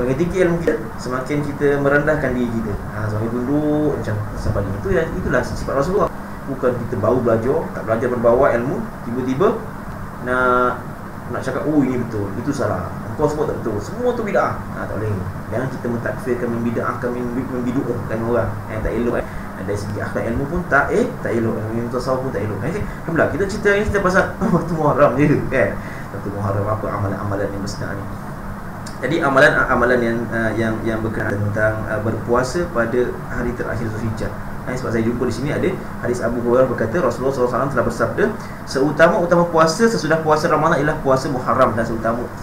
Semakin tinggi ilmu kita, semakin kita merendahkan diri kita. Semakin tunduk macam sebagainya. Itulah sifat Rasulullah. Bukan kita baru belajar, tak belajar berbawa ilmu, tiba-tiba nak cakap ini betul, itu salah, engkau semua tak betul, semua tu bid'ah. Tak boleh. Jangan kita mentakfirkan, membid'ahkan, membidu'ahkan orang yang tak elok. Dari segi akhlak ilmu pun tak elok, ilmu tasawuf pun tak elok. Alhamdulillah, kita cerita ni kita pasal waktu Muharram je kan. Waktu Muharram, apa amalan-amalan yang besar ni. Jadi amalan-amalan yang berkenaan tentang berpuasa pada hari terakhir Zulhijjah. Sebab saya jumpa di sini ada hadis Abu Hurairah berkata Rasulullah SAW telah bersabda, seutama-utama puasa sesudah puasa Ramadan ialah puasa Muharram, dan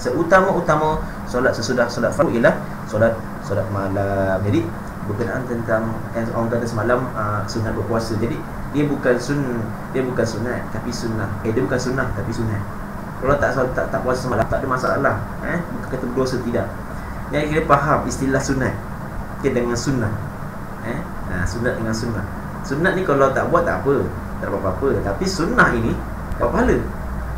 seutama-utama solat sesudah solat fardu ialah solat malam. Jadi berkenaan tentang orang kata semalam sunat berpuasa. Jadi dia bukan sunat tapi sunnah. Dia bukan sunnah tapi sunat. Kalau tak puasa semalam tak ada masalah. Bukan kata berdosa, tidak. Yang kita faham istilah sunat dengan sunnah. Sunat dengan sunnah. Sunat ni kalau tak buat tak apa, tak apa-apa. Tapi sunnah ini buat pahala.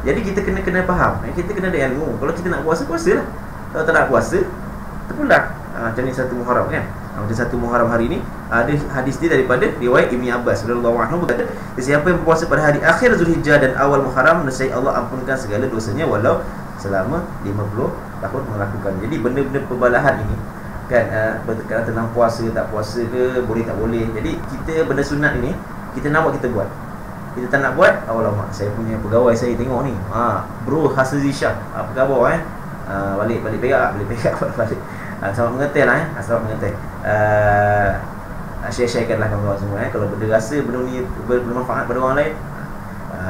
Jadi kita kena faham. Kita kena ada ilmu. Kalau kita nak puasa, puasalah. Kalau tak nak puasa, terpulang. Macam ni satu Muharram kan. Macam satu Muharram hari ni ada hadis dia daripada riwayat Ibni Abbas radhiyallahu anhu berkata, siapa yang berpuasa pada hari akhir Zulhijjah dan awal Muharram, nescaya Allah ampunkan segala dosanya walau selama 50 tahun melakukan. Jadi benda-benda perbalahan ini kan, berkaitan tentang puasa tak puasa ke, boleh tak boleh. Jadi kita benda sunat ini kita nak buat, kita buat. Kita tak nak buat, alamak saya punya pegawai saya tengok ni, bro Hasan Zisha, apa khabar balik perak balik. Selamat mengetih lah selamat mengetih. Share-sharekanlah kawan-kawan semua kalau benda rasa benda ni bermanfaat pada orang lain,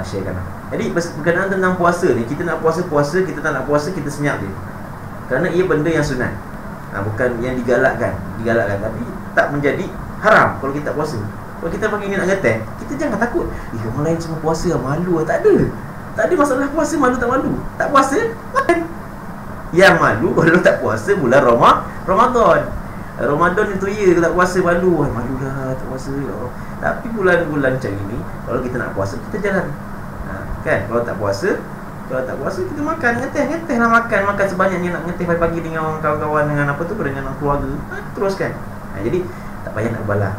sharekanlah. Jadi berkenaan tentang puasa ni, kita nak puasa, kita tak nak puasa, kita senyap je. Kerana ia benda yang sunat, bukan yang digalakkan, tapi tak menjadi haram kalau kita tak puasa. Kalau kita panggil nak ngeteh, kita jangan takut. Orang lain semua puasa, malu. Tak ada masalah puasa, malu tak malu. Tak puasa, makan. Yang malu kalau tak puasa bulan Ramadan. Ramadan itu ya, tak puasa malu. Malulah tak puasa. Tapi bulan-bulan macam ini, kalau kita nak puasa, kita jalan. Kan, kalau tak puasa kita makan, ngeteh lah, makan sebanyaknya. Nak ngeteh pagi-pagi dengan kawan-kawan, dengan apa tu, dengan keluarga, teruskan. Jadi tak payah nak balah.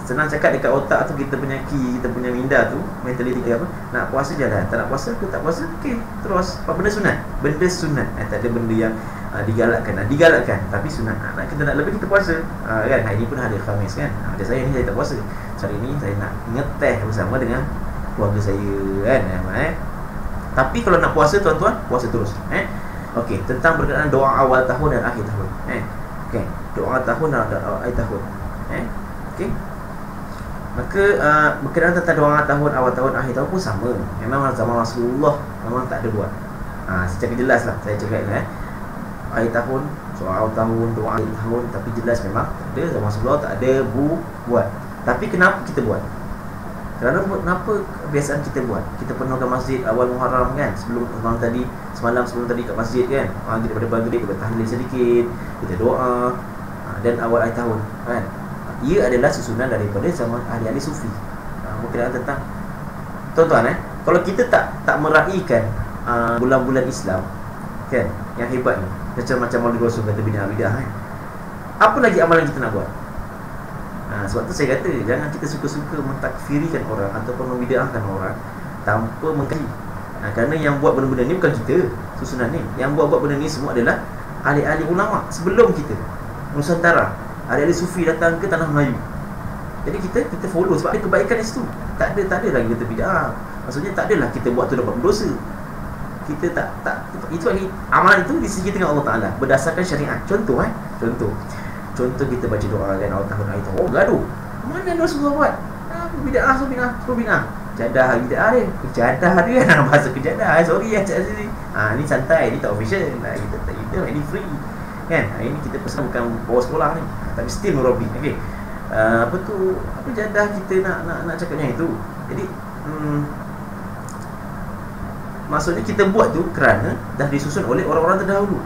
Senang cakap dekat otak tu, kita punya key, kita punya minda tu, mentaliti apa, nak puasa jalan, tak nak puasa aku tak puasa, okey, terus. Apa benda sunat, tak ada benda yang digalakkan, tapi sunat. Kita nak lebih, kita puasa, kan. Hari ni pun hari Khamis kan, macam saya ni, saya tak puasa. Hari ni saya nak ngeteh bersama dengan keluarga saya kan. Tapi kalau nak puasa tuan-tuan, puasa terus. Okey, tentang berkenaan doa awal tahun dan akhir tahun. Okey, doa tahun dan akhir tahun. Okey. Maka berkenaan tentang doa tahun, awal tahun, akhir tahun pun sama. Memang zaman Rasulullah memang tak ada buat. Secara jelas lah saya cakap ni. Akhir tahun, doa awal tahun, doa akhir tahun, tapi jelas memang tak ada. Zaman Rasulullah tak ada buat. Tapi kenapa kita buat? Kenapa kebiasaan kita buat? Kita penuhkan masjid awal Muharram kan, semalam sebelum tadi kat masjid kan. Daripada maghrib kita tahlil sedikit, kita doa, dan awal akhir tahun kan. Ia adalah susunan daripada zaman ahli-ahli sufi. Berkenaan tentang tuan-tuan kalau kita tak meraihkan bulan-bulan Islam kan, yang hebat ni, macam Maulid Rasul kata bid'ah kan. Apa lagi amalan kita nak buat? Sebab tu saya kata jangan kita suka-suka mentakfirikan orang ataupun membid'ahkan orang tanpa mengkaji. Kerana yang buat benda-benda ni bukan kita, susunan ni. Yang buat benda ni semua adalah ahli-ahli ulama sebelum kita, Nusantara. Ahli-ahli sufi datang ke tanah Melayu. Jadi kita follow sebab ada kebaikan di situ. Tak ada lagi kita bid'ah. Maksudnya tak adalah kita buat tu dapat berdosa. Kita tak itu lagi amalan itu disediakan dengan Allah Taala berdasarkan syariat. Contoh kita baca doa kan awal tahun itu. Gaduh. Mana Rasulullah buat? Bid'ah. Jadah bid'ah dia. Kejadah dia kan, bahasa kejadah. Sorry Cik Aziz. Ni santai, ni tak official. Kita ini free. Kan? Ini kita pesan bukan bawa sekolah ni. Tapi still murabi. Okey. Apa jadah kita nak cakapnya itu. Jadi maksudnya kita buat tu kerana dah disusun oleh orang-orang terdahulu.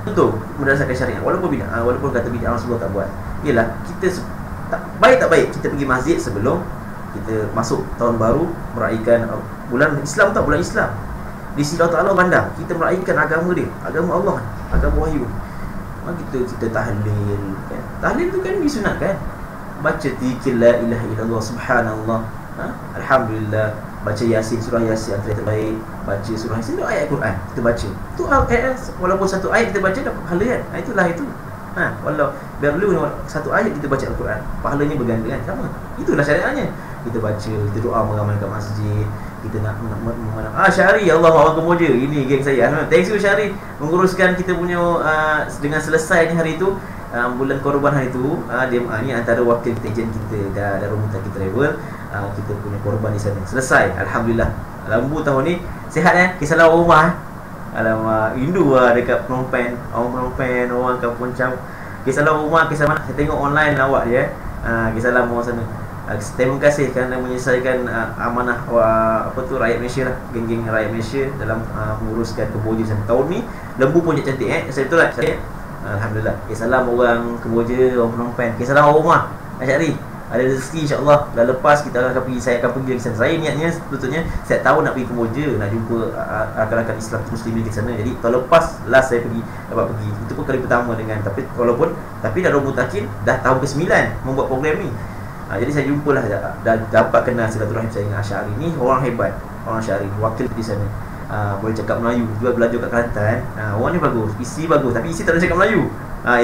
Contoh berdasarkan syariat, walaupun kata bid'ah Rasulullah tak buat, ialah kita tak baik kita pergi masjid sebelum kita masuk tahun baru, meraihkan bulan Islam tak, bulan Islam. Di sisi Allah Ta'ala pandang kita meraihkan agama dia, agama Allah, agama wahyu. kita tahlil kan? Tahlil tu kan disunatkan, baca zikir la ilaha illallah, subhanallah, alhamdulillah, baca yasin, surah yasin antara terbaik, baca surah yasin tu ayat Quran kita baca tu ayat, walaupun satu ayat kita baca dapat pahala kan. Itulah itu. Walau berlu satu ayat kita baca Al-Quran, pahalanya berganda kan, sama. Itulah syariatnya. Kita baca, kita doa mengamal kat masjid, kita nak Syahri, Allah awak kemoja. Ini geng saya. Thanks you Syahri menguruskan kita punya dengan selesai ni hari tu, bulan korban hari tu. Dia ni antara wakil ejen kita Darul Mutaqin Travel. Kita punya korban di sana selesai, alhamdulillah. Lambu tahun ni sihat kisah lawa rumah alamak, rindu dekat Phnom Penh. Orang Phnom Penh, orang kampung Cam. Kisah lawa rumah, kisah mana saya tengok online awak dia. Kisah lama orang sana. Terima kasih kerana menyelesaikan amanah rakyat Malaysia lah, geng-geng rakyat Malaysia dalam menguruskan Kemboja sana. Tahun ni lembu pun cantik saya betul lah saya. Alhamdulillah. Salam orang Kemboja, orang Phnom Penh. Salam orang rumah Syahri. Ada rezeki insya-Allah. Dah lepas kita akan pergi, saya akan pergi ke sana. Saya niatnya sebetulnya setiap tahun nak pergi Kemboja, nak jumpa rakan-rakan Islam Muslimin di sana. Jadi tahun lepas last saya dapat pergi. Itu pun kali pertama dengan tapi Darul Mutaqin dah tahun ke-9 membuat program ni. Jadi saya jumpalah, dah dapat kenal silaturahim saya dengan Syahri ni. Orang hebat, orang Syahri, wakil di sana. Boleh cakap Melayu, juga belajar kat Kelantan. Orang ni bagus, isi bagus, tapi isi tak ada cakap Melayu.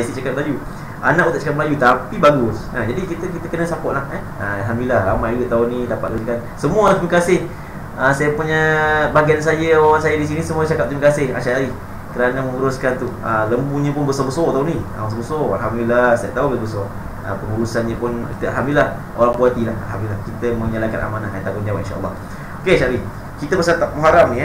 Isi cakap Melayu. Anak tak cakap Melayu tapi bagus. Jadi kita kena support lah. Alhamdulillah ramai juga tahun ni dapat kerjakan. Semua terima kasih. Saya punya bahagian saya, orang saya di sini semua cakap terima kasih Syahri kerana menguruskan tu. Lembunya pun besar-besar tahun ni. Besar. Alhamdulillah, saya tahu besar. Pengurusannya pun alhamdulillah, orang puati lah. Alhamdulillah kita menjalankan amanah dan tanggungjawab insya-Allah. Okey Syahri, kita pasal Muharram ni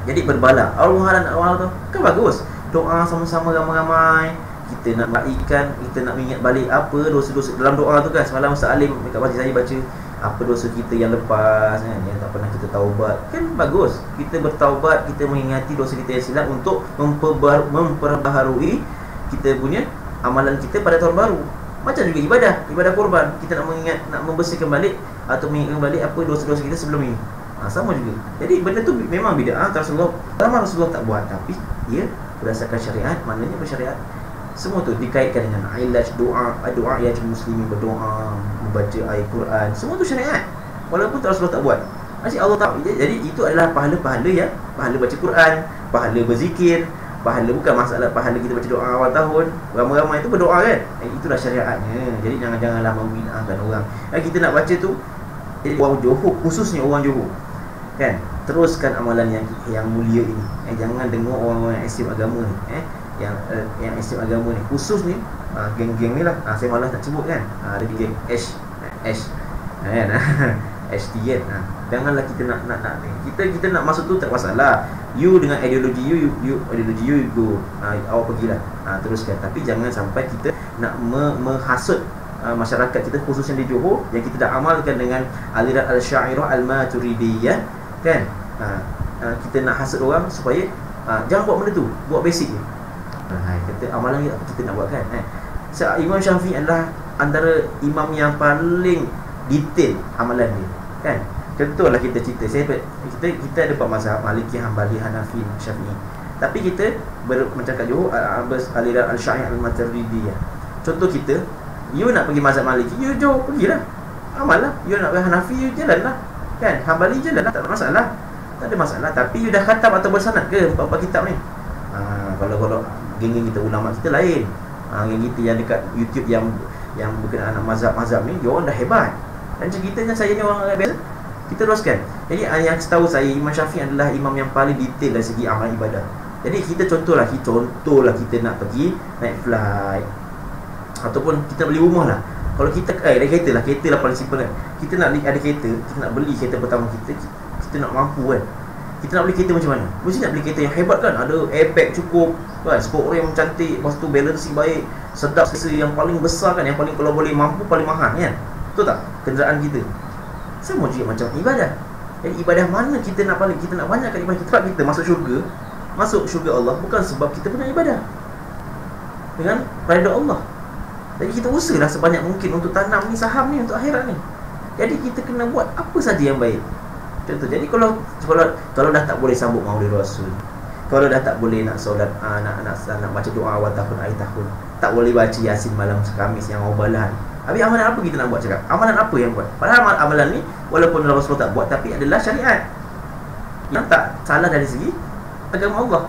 jadi berbala. Muharram tu kan bagus. Doa sama-sama ramai-ramai. Kita nak baikkan, kita nak ingat balik apa dosa-dosa dalam doa tu kan. Semalam Ustaz Alim dekat masjid saya baca apa dosa kita yang lepas kan, yang tak pernah kita taubat. Kan bagus. Kita bertaubat, kita mengingati dosa kita yang silap untuk memperbaharui kita punya amalan kita pada tahun baru. Macam juga ibadah korban. Kita nak mengingat, nak membersihkan balik atau mengingat balik apa dosa-dosa kita sebelum ini. Sama juga. Jadi benda tu memang bid'ah. Rasulullah tak buat, tapi ia berdasarkan syariat. Maknanya bersyariat. Semua tu dikaitkan dengan ilaj doa yang muslimin berdoa, membaca ayat Quran. Semua tu syariat. Walaupun Rasulullah tak buat. Masih Allah tahu. Jadi itu adalah pahala-pahala ya. Pahala baca Quran, pahala berzikir, pahala bukan masalah pahala kita baca doa awal tahun. Ramai-ramai itu berdoa kan. Itulah syariatnya. Jadi janganlah membid'ahkan orang. Kita nak baca tu, jadi orang Johor, khususnya orang Johor kan, teruskan amalan yang mulia ini. Jangan dengar orang-orang yang ekstrem agama ni. Yang ekstrem agama ni, khusus ni geng-geng ni lah. Saya malas nak sebut kan. Ada geng H kan. HT kan. Janganlah kita nak kita nak masuk tu tak masalah. You dengan ideologi you ideologi you go. Awak pergilah. Teruskan. Tapi jangan sampai kita nak menghasut masyarakat kita, khususnya di Johor, yang kita dah amalkan dengan aliran Al-Syairah Al-Maturidiyah kan. Kita nak hasut orang supaya jangan buat benda tu, buat basic je. Kata amalan kita nak buat kan. Imam Syafi'i adalah antara imam yang paling detail amalan dia kan. Contohlah kita cerita, kita ada 4 mazhab, Maliki, Hanbali, Hanafi, Syafi'i. Tapi kita macam kat Johor aliran Al-Syairah Al-Maturidiyah. Contoh kita, you nak pergi mazhab Maliki, you Johor pergilah, amal lah. You nak pergi Hanafi, you jalanlah kan. Hanbali jalanlah, tak ada masalah. Tak ada masalah. Tapi you dah khatam atau bersanad ke 4 kitab ni? Kalau geng-geng kita, ulama kita lain. Geng kita yang dekat YouTube yang berkenaan mazhab-mazhab ni, dia orang dah hebat. Dan macam kita kan, saya ni orang biasa, kita teruskan. Jadi yang setahu saya, Imam Syafi'i adalah imam yang paling detail dari segi amal ibadah. Jadi kita contohlah kita nak pergi naik flight ataupun kita beli rumah lah. Kalau kita ada kereta lah paling simple kan. Kita nak ada kereta, kita nak beli kereta pertama kita nak mampu kan. Kita nak beli kereta macam mana? Mesti nak beli kereta yang hebat kan. Ada airbag cukup kan, sport rim cantik, lepas tu balancing baik, sedap yang paling besar kan, yang paling kalau boleh mampu paling mahal kan. Betul tak? Kenderaan kita. Sama juga macam ibadah. Jadi ibadah mana kita nak banyakkan ibadah kita. Sebab kita masuk syurga Allah bukan sebab kita punya ibadah, dengan redha Allah. Jadi kita usahalah sebanyak mungkin untuk tanam ni saham ni untuk akhirat ni. Jadi kita kena buat apa saja yang baik. Contoh, jadi kalau dah tak boleh sambut Maulid Rasul, Kalau dah tak boleh nak solat, nak baca doa awal tahun, akhir tahun, tak boleh baca Yasin malam Khamis yang awal-awal. Habis amalan apa kita nak buat cakap? Amalan apa yang buat? Padahal amalan ni walaupun Rasulullah tak buat, tapi adalah syariat yang tak salah dari segi agama Allah.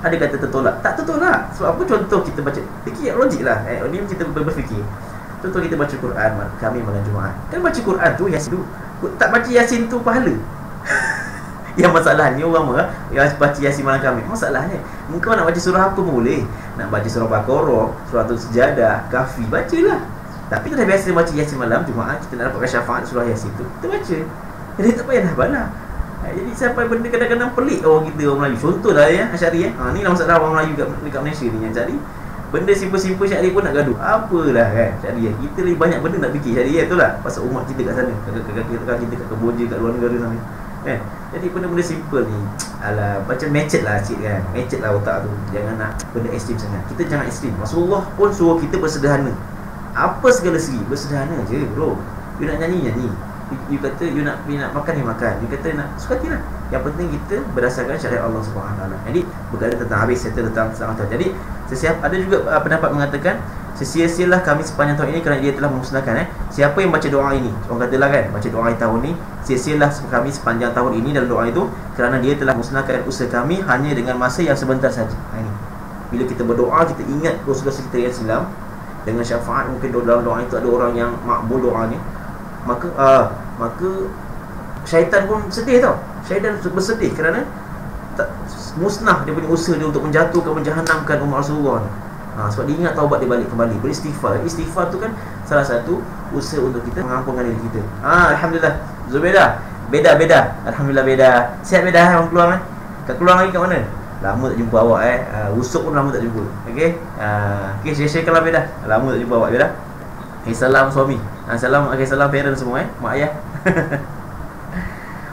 Ada kata tertolak. Tak tertolak. Sebab apa? Contoh kita baca, fikir logik lah. Ini kita berfikir. Contoh kita baca Quran kami malam Jumaat. Kan baca Quran tu Yasin tu, tak baca Yasin tu pahala. Yang masalahnya orang marah yang baca Yasin malam kami. Masalahnya engkau nak baca surah apa pun boleh. Nak baca surah Baqarah, surah Sejadah, Kahfi, bacalah. Tapi kita dah biasa baca Yasin malam Jumaat, kita nak dapatkan syafaat surah Yasin tu, kita baca. Jadi tak payahlah bala. Jadi sampai benda kadang-kadang pelik orang kita, orang Melayu. Contohlah ya, Asy'ari ni lah masalah orang Melayu dekat Malaysia ni, yang cari benda simple-simple Asy'ari pun nak gaduh. Apalah kan Asy'ari, kita lagi banyak benda nak fikir Asy'ari, betul tak? Pasal umat kita kat sana, kakak kita kat Kemboja, kat luar negara sana kan. Jadi benda-benda simple ni, alah, macam macet lah cik kan, macet lah otak tu. Jangan nak benda ekstrim sangat. Kita jangan ekstrim. Rasulullah pun suruh kita bersederhana. Apa segala segi, bersederhana je bro. You nak nyanyi, you kata you nak makan, makan. You kata nak suka hati lah. Yang penting kita berdasarkan syariat Allah SWT. Jadi berkata tentang habis, serta tentang sangat. Jadi ada juga pendapat mengatakan sia-sialah kami sepanjang tahun ini kerana dia telah memusnahkan siapa yang baca doa ini. Orang katalah kan, baca doa tahun ni, sia-sialah kami sepanjang tahun ini dalam doa itu kerana dia telah memusnahkan usaha kami hanya dengan masa yang sebentar saja. Ini bila kita berdoa, kita ingat dosa-dosa kita yang silam, dengan syafaat mungkin dalam doa itu ada orang yang makbul doanya, maka syaitan pun sedih tau. Syaitan bersedih kerana musnah dia punya usaha dia untuk menjatuhkan, menjahanamkan umat Rasulullah ni. Sebab dia ingat taubat, dia balik kembali, beristighfar. Istighfar tu kan salah satu usaha untuk kita mengampunkan diri kita. Alhamdulillah. Zubeda, beda. Alhamdulillah beda. Sihat beda orang keluar Kat keluar lagi kat mana? Lama tak jumpa awak Usuk pun lama tak jumpa. Okey. Share kalau beda. Lama tak jumpa awak beda. Salam suami. Salam parents semua mak ayah.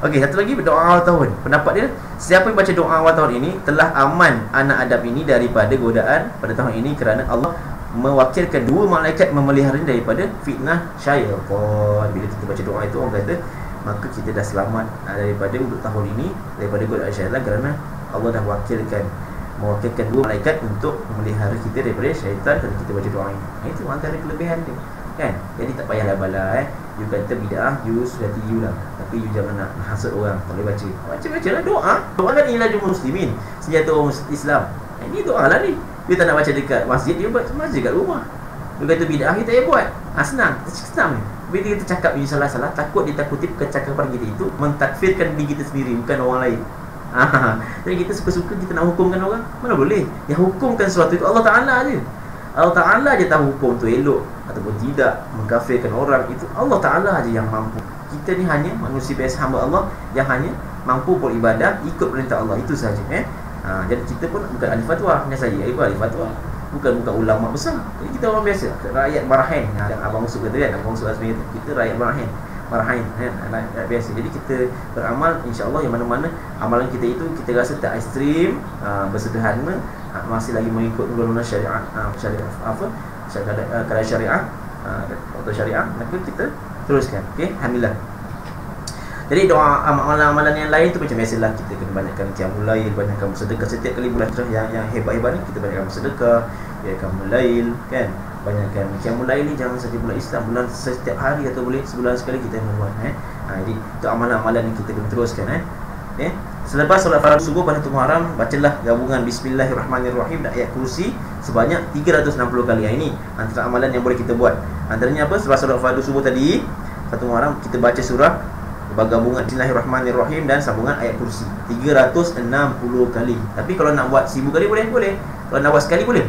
Okey, satu lagi doa awal tahun. Pendapat dia, siapa yang baca doa awal tahun ini telah aman anak Adam ini daripada godaan pada tahun ini kerana Allah mewakilkan 2 malaikat memeliharanya daripada fitnah syaitan. Bila kita baca doa itu, orang kata maka kita dah selamat daripada untuk tahun ini, daripada godaan syaitan, kerana Allah dah mewakilkan 2 malaikat untuk memelihara kita daripada syaitan kalau kita baca doa ini. Itu antara kelebihan dia kan. Jadi tak payahlah bala you kata bid'ah, you sudah you lah. Tapi you jangan nak hasut orang, tak boleh baca. Baca-bacalah doa. Doa kan ilajul muslimin, senjata orang Islam. Ini doa lah ni. You tak nak baca dekat masjid, you baca masjid kat rumah. You kata bid'ah, kita payah buat. Senang ni. Bila kita cakap you salah-salah, takut ditakuti kecakapan kita itu mentakfirkan diri kita sendiri, bukan orang lain. Jadi kita suka-suka kita nak hukumkan orang, mana boleh. Yang hukumkan sesuatu itu Allah Ta'ala je. Allah Ta'ala je tahu hukum tu elok ataupun tidak, mengkafirkan orang itu Allah Ta'ala je yang mampu. Kita ni hanya manusia biasa, hamba Allah yang hanya mampu beribadah ikut perintah Allah, itu sahaja. Jadi kita pun bukan ahli fatwa. Hanya saya ahli fatwa, bukan ulama besar. Jadi kita orang biasa, rakyat marahin. Abang Usuk kata kan, Abang Usuk Azmi kata, kita rakyat marahin rakyat biasa. Jadi kita beramal, insya-Allah yang mana-mana amalan kita itu kita rasa tak ekstrim, bersederhana, masih lagi mengikut golongan syariat, kadar syariah atau syariah, maka kita teruskan. Okey, alhamdulillah. Jadi doa amalan-amalan yang lain tu macam biasalah, kita kena banyakkan qiyamul lail, banyakkan bersedekah setiap kali bulan yang hebat-hebat ni, kita banyakkan bersedekah, qiyamul lail kan. Banyakkan qiyamul lail ni jangan saja bulan Islam, bulan setiap hari atau boleh sebulan sekali kita buat. Jadi itu amalan-amalan yang kita kena teruskan. Selepas solat fardu subuh pada 1 Muharram, bacalah gabungan Bismillahirrahmanirrahim dan ayat kursi sebanyak 360 kali. Ini antara amalan yang boleh kita buat. Antaranya apa? Selepas solat fardu subuh tadi 1 Muharram, kita baca surah gabungan Bismillahirrahmanirrahim dan sambungan ayat kursi 360 kali. Tapi kalau nak buat 1000 kali boleh. Kalau nak buat sekali boleh.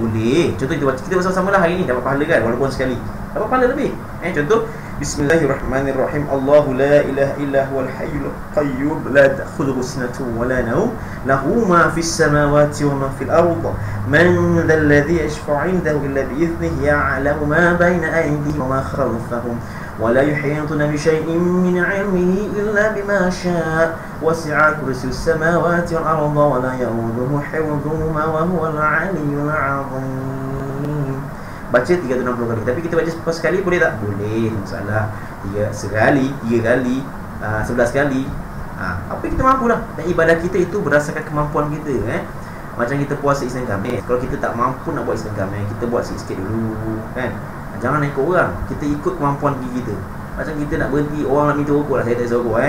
Contoh kita bersama-sama lah hari ni, dapat pahala kan, walaupun sekali dapat pahala lebih. Contoh Bismillahirrahmanirrahim. Allahu la ilaha illa huwal hayyul qayyum la ta'khudhuhu sinatun wa la nawm lahu ma fis samawati wa ma fil ardh man dhal ladzi yashfa'u 'indahu illa bi idhnihi ya'lamu ma bayna aydihim wa ma khalfahum wa la yuhituna bi shay'in min 'ilmihi illa bima sha'a wasi'a kursiyyus samawati wal ardh wa la ya'uduhu hifdhuhuma wa huwal 'aliyyul 'azim. Baca 360 kali. Tapi kita baca sekali boleh tak? Boleh, tak masalah. 3 kali, 11 kali, Apa yang kita mampu lah. Dan ibadah kita itu berdasarkan kemampuan kita. Macam kita puasa Isnin Khamis, kalau kita tak mampu nak buat Isnin Khamis, kita buat sikit-sikit dulu kan. Jangan ikut orang, kita ikut kemampuan diri kita. Macam kita nak berhenti, orang nak minta rokok lah, saya tak bisa rokok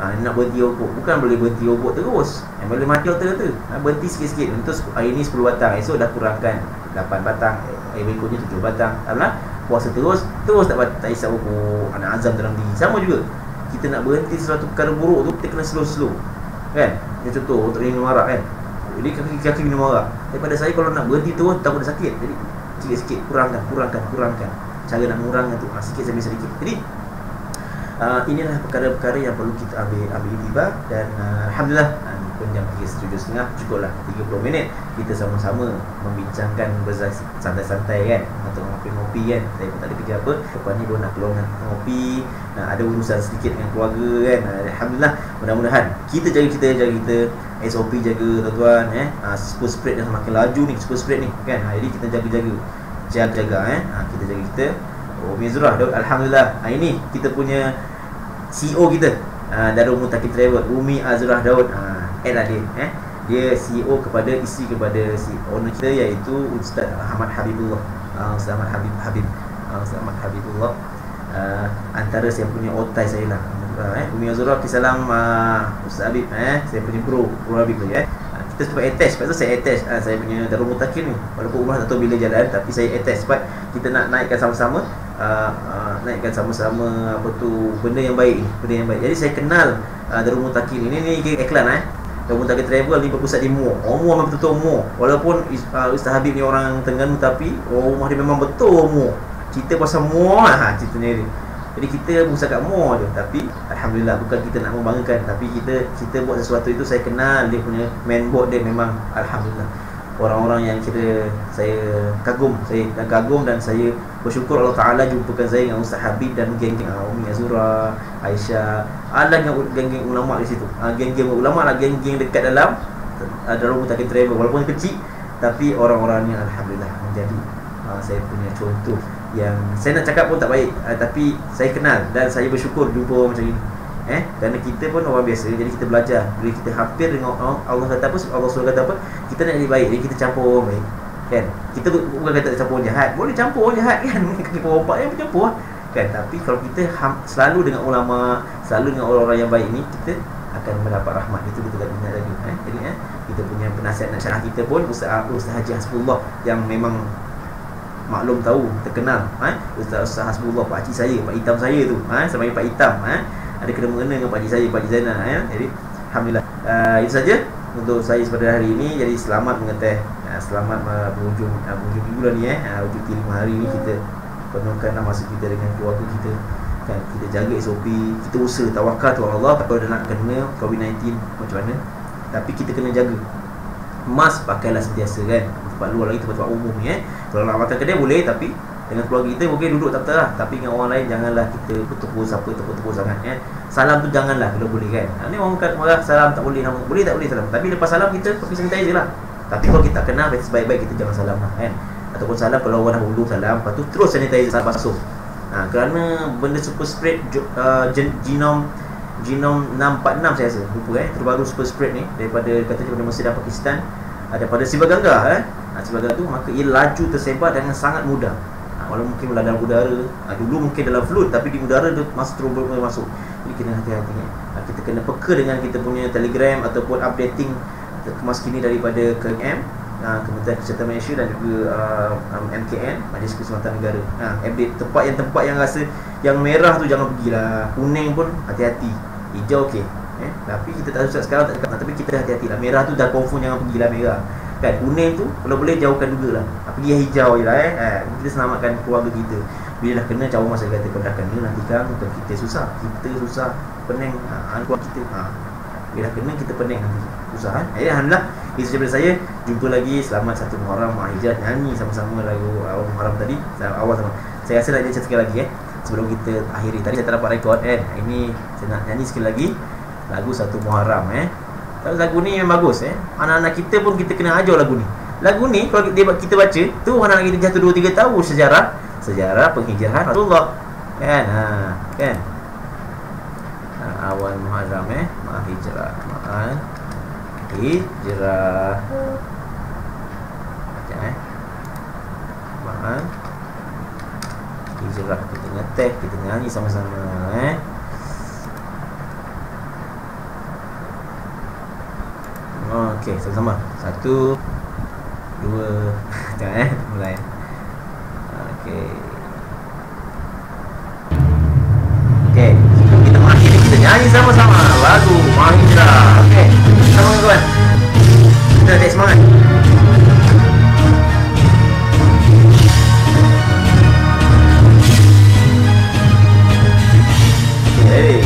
nak berhenti rokok, bukan boleh berhenti rokok terus, boleh mati kata-kata. Berhenti sikit-sikit. Untuk hari ni 10 batang, esok dah kurangkan 8 batang, berikutnya 7 batang. Alhamdulillah, puasa terus tak isap rokok, nak azam dalam diri. Sama juga, kita nak berhenti sesuatu perkara buruk tu, kita kena slow-slow kan. Macam contoh, untuk minum arak kan, jadi kaki minum arak. Daripada saya kalau nak berhenti terus, takut dia sakit. Jadi sikit-sikit, kurangkan. Cara nak mengurangkan tu, sikit demi sedikit. Jadi inilah perkara-perkara yang perlu kita ambil iktibar. Dan alhamdulillah, ni pun jam 3:30 cukuplah 30 minit kita sama-sama membincangkan santai-santai kan, atau ngopi-ngopi kan. Saya pun tak ada kerja apa, lepas ni baru nak keluar ngopi, ada urusan sedikit dengan keluarga kan. Alhamdulillah, mudah-mudahan kita jaga kita SOP jaga tuan-tuan. Super spread dah semakin laju ni, super spread ni kan. Jadi kita jaga kita jaga kita. Umi Azurah Daud, alhamdulillah. Ini kita punya CEO kita, Darul Mutakin Travel, Umi Azurah Daud. Add lah dia. Dia CEO kepada kepada si owner kita, iaitu Ustaz Ahmad Habibullah. Ustaz Ahmad Habibullah. Antara saya punya otai saya lah. Umi Azurah, kisalam Ustaz Habib. Saya punya bro Habib tu kita sebab attach, sebab tu saya attach saya punya Darul Mutakin ni. Walaupun umrah tak tahu bila jalan, tapi saya attach sebab kita nak naikkan sama-sama, apa tu, benda yang baik. Jadi saya kenal Darul Mutakin ini iklan Darul Mutakin Travel ni berpusat di Muar. Muar memang betul-betul Muar. Walaupun Ustaz Habib ni orang Terengganu, tapi rumah dia memang betul Muar. Cerita pasal Muar ceritanya dia. Jadi kita berusaha kat Muar je. Tapi alhamdulillah, bukan kita nak membanggakan, tapi kita buat sesuatu itu. Saya kenal dia punya mainboard dia, memang alhamdulillah orang-orang yang saya kagum dan saya bersyukur Allah Ta'ala jumpakan saya dengan Ustaz Habib dan geng-geng Umi Azurah, Aisyah, ada geng-geng ulama' di situ. Geng-geng ulama' lah, geng-geng dekat dalam Darul Mutakin Travel. Walaupun kecil, tapi orang-orangnya alhamdulillah menjadi saya punya contoh yang saya nak cakap pun tak baik, tapi saya kenal dan saya bersyukur jumpa macam ini. Kerana kita pun orang biasa, jadi kita belajar. Bila kita hampir dengan Allah kata apa, Allah suruh kata apa, kita nak jadi baik, jadi kita campur orang baik kan. Kita bukan kata campur orang jahat, boleh campur orang jahat kan, kaki perompak yang bercampur kan. Tapi kalau kita selalu dengan ulama, selalu dengan orang-orang yang baik ni, kita akan mendapat rahmat. Itu kita tak ingat lagi. Jadi kita punya penasihat nasihat kita pun Ustaz Haji Hasbullah, yang memang maklum tahu, terkenal Ustaz Hasbullah, Pak Haji saya, Pak Hitam saya tu, sama Pak Hitam ada kena-mengena dengan Pak Haji saya, Pak Haji Zainal Jadi alhamdulillah, itu saja untuk saya pada hari ini. Jadi selamat mengeteh, selamat berhujung bulan ni hujung 5 hari ni. Kita penuhkanlah masa kita dengan keluarga kita kan. Kita jaga SOP, kita usaha tawakal tu Allah. Kalau dah nak kena COVID-19 macam mana, tapi kita kena jaga. Mask pakailah sentiasa kan, tempat luar lagi, tempat umum ni Kalau nak makan kedai boleh, tapi dengan keluarga kita mungkin duduk tak betul lah. Tapi dengan orang lain janganlah kita bertepuk sangat Salam tu janganlah kalau boleh kan. Ni orang marah salam tak boleh, boleh tak boleh salam, tapi lepas salam kita pakai sanitizer lah. Tapi kalau kita tak kenal, sebaik-baik kita jangan salam lah kan. Ataupun salam kalau orang dah ulu salam, lepas tu terus sanitizer sampai basuh. Kerana benda super spread genome 646 saya rasa, lupa terbaru super spread ni, daripada katanya Mesir dan Pakistan, daripada Sibar Gangga Sibar Gangga tu, maka ia laju tersebar dengan sangat mudah. Walaupun mungkin dalam udara, dulu mungkin dalam fluid, tapi di udara dia masuk masuk. Jadi kena hati-hati kita kena peka dengan kita punya Telegram ataupun updating kemas kini daripada KM, Kementerian Kesihatan Malaysia, dan juga MKN, Majlis Keselamatan Negara. Update tempat yang rasa yang merah tu jangan pergilah, kuning pun hati-hati, hijau okey. Tapi kita tak susah sekarang, tak cakap, tapi kita hati-hati lah. Merah tu dah confirm, jangan pergilah merah kan. Kuning tu kalau boleh jauhkan juga lah, pergi yang hijau je lah kita selamatkan keluarga kita. Bila dah kena, cawan masa kata, kalau dah kena nanti kan untuk kita susah pening keluarga kita. Bila dah kena kita pening nanti susah alhamdulillah. Itu saja daripada saya. Jumpa lagi. Selamat 1 Muharram. Hijrah nyanyi sama-sama lagu awal Muharram tadi, awal sama. Saya rasa nak nyanyi sekali lagi sebelum kita akhiri. Tadi saya tak dapat rekod ini saya nak nyanyi sekali lagi lagu 1 Muharram Lagu ni memang bagus Anak-anak kita pun kita kena ajar lagu ni. Lagu ni kalau kita baca tu, anak-anak kita jatuh 2-3 tahu sejarah penghijrahan Rasulullah kan. Awal Muharram Ma'al hijrah. Ma'al hijrah. Baca Ma'al hijrah. Kita ngetek, kita nyanyi sama-sama Okey, sama-sama. 1 2 Tengok mulai. Okey. Okey, kita mari kita nyanyi sama-sama lagu Ma'al hijrah. Okey, sama kawan. Kita ada semangat. Okey.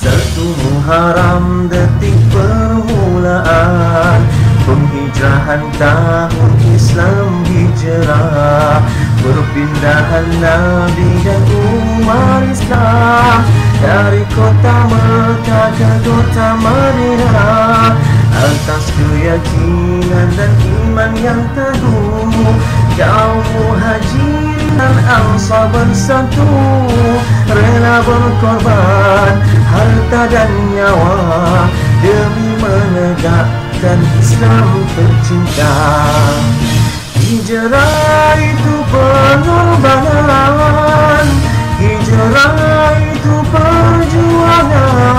Satu Muharram detik permulaan penghijrahan tahun Islam hijrah, perpindahan Nabi dan umat Islam dari kota Mekah ke kota Madinah atas keyakinan dan iman yang teguh. Kaum Muhajirin dan Ansar bersatu, rela berkorban harta dan nyawa demi menegakkan Islam tercinta. Hijrah itu pengorbanan, hijrah itu perjuangan,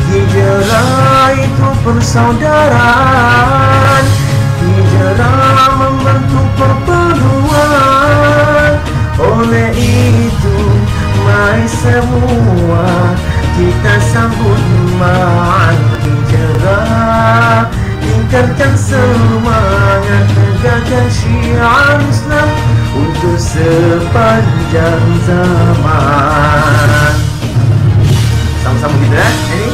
hijrah itu persaudaraan, hijrah membentuk perpaduan. Oleh itu, mari semua kita sambut Ma'al hijrah, tingkatkan semangat, tegakkan syiar Islam untuk sepanjang zaman. Sama-sama kita ini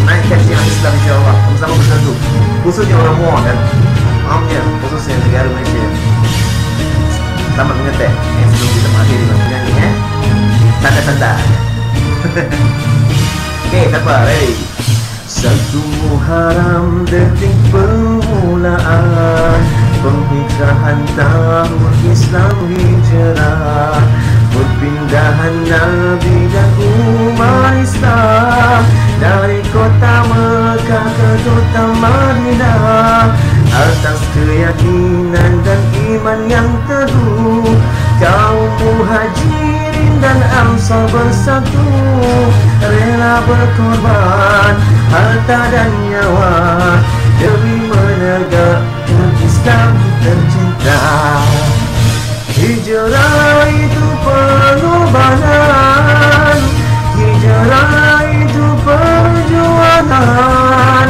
menaikkan syiar Islam insya-Allah. Sama-sama bersatu. Khususnya orang Muar dan amnya khususnya negara Malaysia. Selamat mengetek sebelum kita mengakhiri nyanyi santai-santai. Okey, siapa? Ready? Satu Muharram detik permulaan penghijrahan tahun Islam hijrah, perpindahan Nabi dan umat Islam dari kota Mekah ke kota Madinah atas keyakinan dan iman yang teguh. Kaum Muhajirin dan Ansar bersatu, rela berkorban harta dan nyawa demi menegakkan Islam tercinta. Hijrah itu pengorbanan, hijrah itu perjuangan,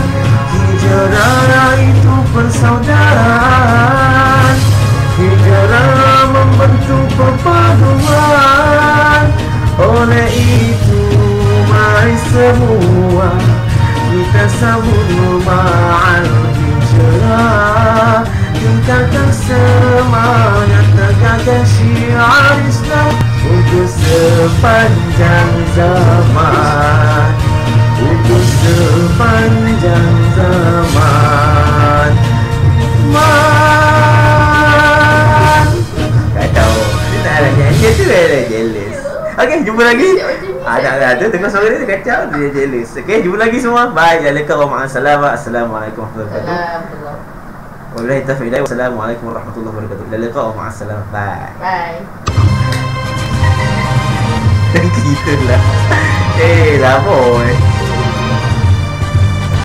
hijrah itu persaudaraan, hijrah membentuk perpaduan. Oleh itu, mari semua kita sambut Ma'al hijrah, tingkatkan semangat, tegakkan syiar Islam untuk sepanjang zaman, untuk sepanjang zaman. Kacau. Kita ada jealous tu, ada jealous. Okey, jumpa lagi. Ada tu tengok suara dia kacau, dia jealous. Okey, jumpa lagi semua. Bye. Assalamualaikum warahmatullahi wabarakatuh. Wabillahi taufiq. Wassalamualaikum warahmatullahi wabarakatuh. Ila liqa wa ma'assalam. Bye. Bye. Kita lah. Lah boy.